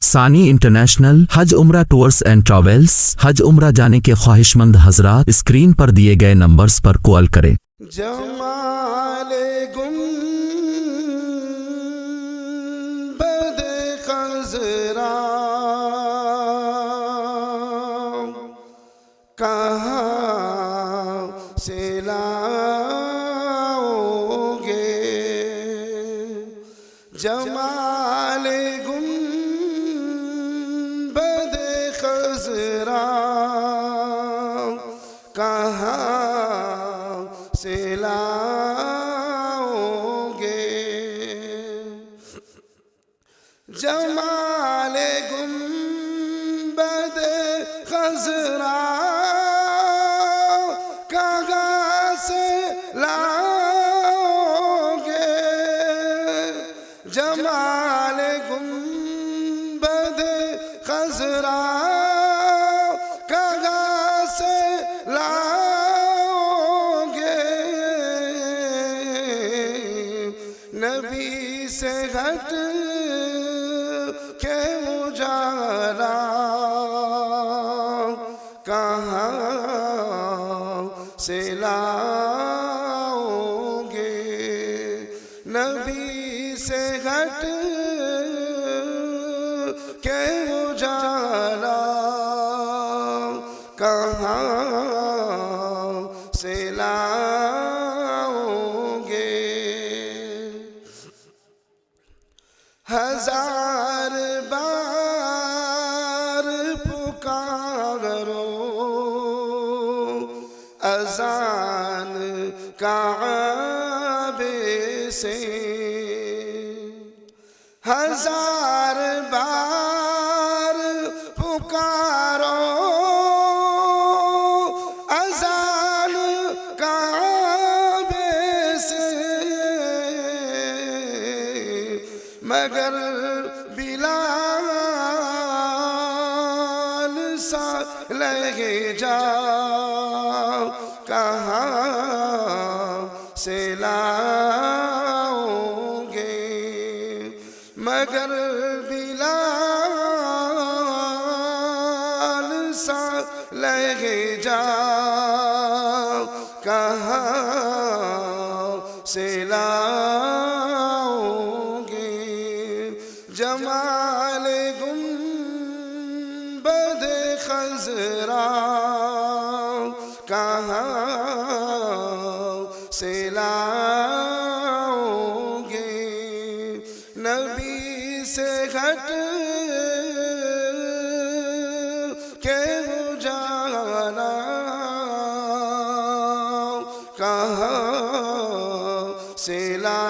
सानी इंटरनेशनल हज उम्रा टूर्स एंड ट्रैवल्स। हज उम्रा जाने के ख्वाहिशमंद हजरात स्क्रीन पर दिए गए नंबर्स पर कॉल करें। जमाले गुंबद खज़रा कहाँ से लाओगे, जमाले गुंबद खज़रा कहाँ से लाओगे, जमाले गुंबद खज़रा कहाँ से लाओगे, जमाले गुंबद खज़रा कहाँ से लाओगे, नबी से हट के उजाला कहाँ से लाओगे, नबी से हट के उजाला कहाँ से लाओगे, हजार बार पुकारो अज़ान काबे से, हजार बार पुकारो अज़ान काबे से, मगर बिलाल सा लगे जाओ कहाँ से लाओगे, मगर बिलाल सा लगे जाओ कहाँ से लाओगे, जमाले गुंबद खज़रा कहाँ से लाओगे, नबी से घट के उजाला कहाँ से ला